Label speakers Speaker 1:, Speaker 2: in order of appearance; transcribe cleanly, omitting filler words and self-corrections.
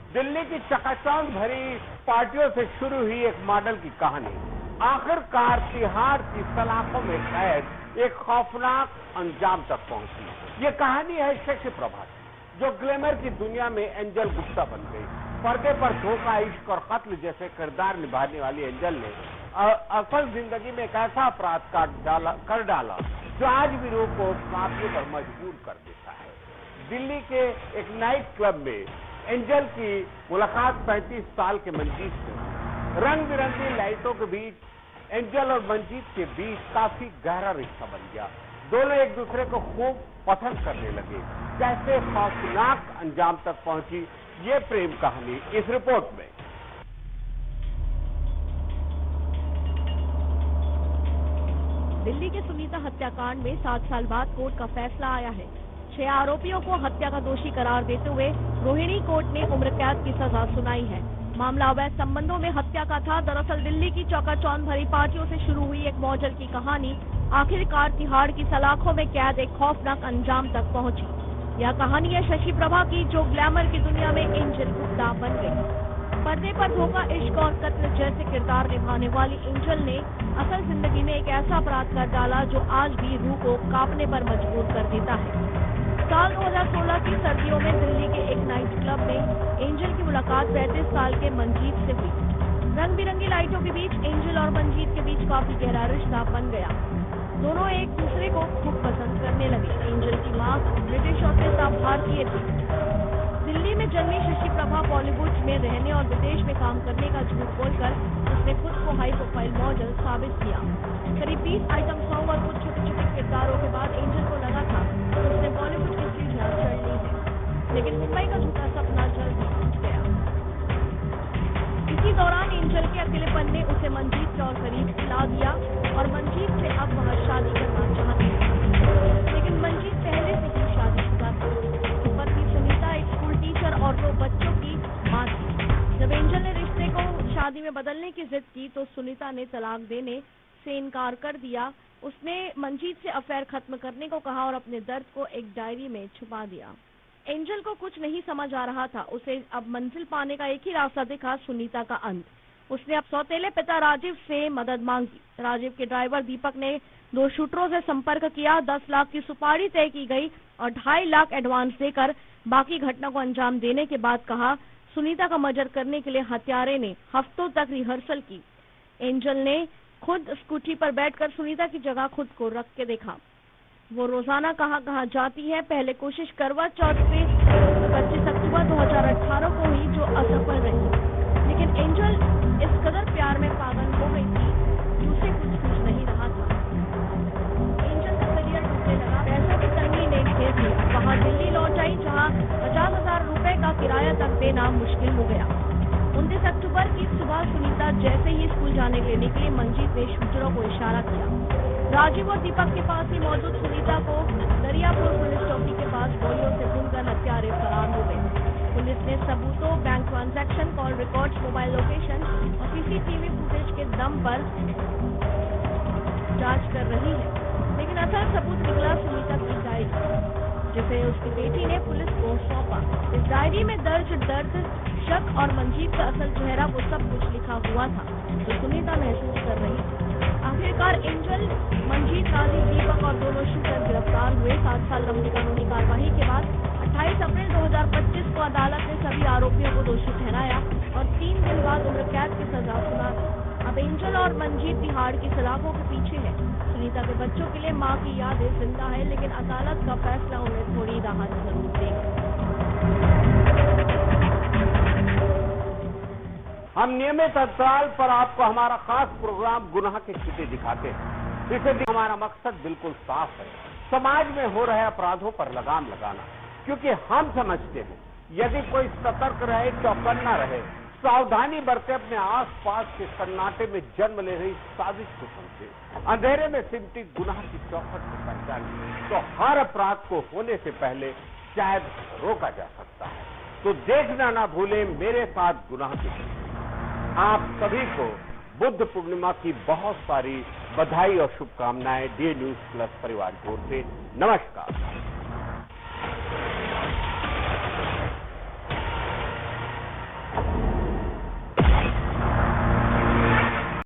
Speaker 1: दिल्ली की चकाचौंध भरी पार्टियों से शुरू हुई एक मॉडल की कहानी आखिरकार तिहाड़ की सलाखों में कैद एक खौफनाक अंजाम तक पहुंची। ये कहानी है शशि प्रभा की, जो ग्लैमर की दुनिया में एंजल गुप्ता बन गई। पर्दे पर धोखा, इश्क और कत्ल जैसे किरदार निभाने वाली एंजल ने असल जिंदगी में एक ऐसा अपराध कर डाला जो आज भी रूह को कांपने पर मजबूर कर देता है। दिल्ली के एक नाइट क्लब में एंजल की मुलाकात 35 साल के मंजीत से। रंग बिरंगी लाइटों के बीच एंजल और मंजीत के बीच काफी गहरा रिश्ता बन गया। दोनों एक दूसरे को खूब पसंद करने लगे। कैसे खौफनाक अंजाम तक पहुंची ये प्रेम कहानी इस रिपोर्ट में।
Speaker 2: दिल्ली के सुनीता हत्याकांड में 7 साल बाद कोर्ट का फैसला आया है। 6 आरोपियों को हत्या का दोषी करार देते हुए रोहिणी कोर्ट ने उम्र कैद की सजा सुनाई है। मामला अवैध संबंधों में हत्या का था। दरअसल दिल्ली की चौकाचौंध भरी पार्टियों से शुरू हुई एक मॉडल की कहानी आखिरकार तिहाड़ की सलाखों में कैद एक खौफनाक अंजाम तक पहुंची। यह कहानी है शशि प्रभा की, जो ग्लैमर की दुनिया में एंजल गुप्ता बन गई। पर्दे पर धोखा, इश्क और कत्ल जैसे किरदार निभाने वाली एंजल ने असल जिंदगी में एक ऐसा अपराध कर डाला जो आज भी रूह को कांपने पर मजबूर कर देता है। साल 2016 की सर्दियों में दिल्ली के एक नाइट क्लब में एंजल की मुलाकात 35 साल के मंजीत से हुई। रंग बिरंगी लाइटों के बीच एंजल और मंजीत के बीच काफी गहरा रिश्ता बन गया। दोनों एक दूसरे को खूब पसंद करने लगे। एंजल की मां ब्रिटिश और पिता भारतीय थी। दिल्ली में जन्मी शशि प्रभा बॉलीवुड में रहने और विदेश में काम करने का झूठ बोलकर उसने खुद को हाई प्रोफाइल मॉडल साबित किया। करीब 20 आइटम सॉन्ग और कुछ छोटे छोटे किरदारों के बाद एंजल को लगा था कि उसने बॉलीवुड की सीढ़ियां चढ़ ली है, लेकिन मुंबई का झूठा सपना जल्द ही टूट गया। इसी दौरान एंजल के अकेलेपन ने उसे मंजीत के और करीब ला दिया और मंजीत से अब वह शादी करना चाहती है, लेकिन मंजीत पहले से ही शादीशुदा था। पत्नी सुनीता एक स्कूल टीचर और 2 बच्चों की मां थी। जब एंजल ने रिश्ते को शादी में बदलने की जिद की तो सुनीता ने तलाक देने से इनकार कर दिया। उसने मंजीत से अफेयर खत्म करने को कहा और अपने दर्द को एक डायरी में छुपा दिया। एंजल को कुछ नहीं समझ आ रहा था। उसे अब मंजिल पाने का एक ही रास्ता दिखा, सुनीता का अंत। उसने अब सौतेले पिता राजीव से मदद मांगी। राजीव के ड्राइवर दीपक ने 2 शूटरों से संपर्क किया। 10 लाख की सुपारी तय की गई और 2.5 लाख एडवांस देकर बाकी घटना को अंजाम देने के बाद कहा। सुनीता का मर्डर करने के लिए हत्यारे ने हफ्तों तक रिहर्सल की। एंजल ने खुद स्कूटी पर बैठकर सुनीता की जगह खुद को रख के देखा। वो रोजाना कहाँ कहाँ जाती है। पहले कोशिश करवा चौथ पे 25 अक्टूबर 2018 को हुई, जो असफल रही। लेकिन एंजल इस कदर प्यार में पागल हो गई थी कि उसे कुछ नहीं रहा था। एंजल का करियर टूटने लगा। पैसों की तंगी ने घेर लिया। वहाँ दिल्ली लौट आई, जहाँ 50,000 रुपए का किराया तक देना मुश्किल हो गया। 29 अक्टूबर की सुबह सुनीता जैसे ही स्कूल जाने लेने के लिए मंजीत ने शूटरों को इशारा किया। राजीव और दीपक के पास ही मौजूद सुनीता को दरियापुर पुलिस चौकी के पास गोलियों से भूनकर हत्यारे फरार हो गए। पुलिस ने सबूतों, bank transaction, call records, mobile location और सीसीटीवी फुटेज के दम पर जांच कर रही है, लेकिन असल सबूत निकला सुनीता की डायरी, जिसे उसकी बेटी ने पुलिस को सौंपा। इस डायरी में दर्ज दर्द, शक और मंजीत का असल चेहरा, वो सब कुछ लिखा हुआ था जो सुनीता महसूस कर रही थी। आखिरकार एंजल, मंजीत, राजीव, दीपक और दोनों शूटर गिरफ्तार हुए। 7 साल लंबी कानूनी कार्यवाही के बाद 28 अप्रैल 2025 को अदालत ने सभी आरोपियों को दोषी ठहराया और 3 दिन बाद उम्र कैद की सजा सुना दी। अब एंजल और मंजीत तिहाड़ की सलाखों के पीछे है। सुनीता के बच्चों के लिए मां की यादें जिंदा है, लेकिन अदालत का फैसला उन्हें थोड़ी राहत जरूर देगा।
Speaker 1: हम नियमित अंतराल पर आपको हमारा खास प्रोग्राम गुनाह के चिट्टे दिखाते हैं। इसे हमारा मकसद बिल्कुल साफ है, समाज में हो रहे अपराधों पर लगाम लगाना। क्योंकि हम समझते हैं यदि कोई सतर्क रहे, चौकन्ना रहे, सावधानी बरते, अपने आसपास के सन्नाटे में जन्म ले रही साजिश को समझे, अंधेरे में सिमटी गुनाह की चौखट को पहचाने, तो हर अपराध को होने से पहले शायद रोका जा सकता है। तो देखना ना भूलें मेरे साथ गुनाह की चिट्ठी। आप सभी को बुद्ध पूर्णिमा की बहुत सारी बधाई और शुभकामनाएं डी न्यूज प्लस परिवार की ओर से। नमस्कार।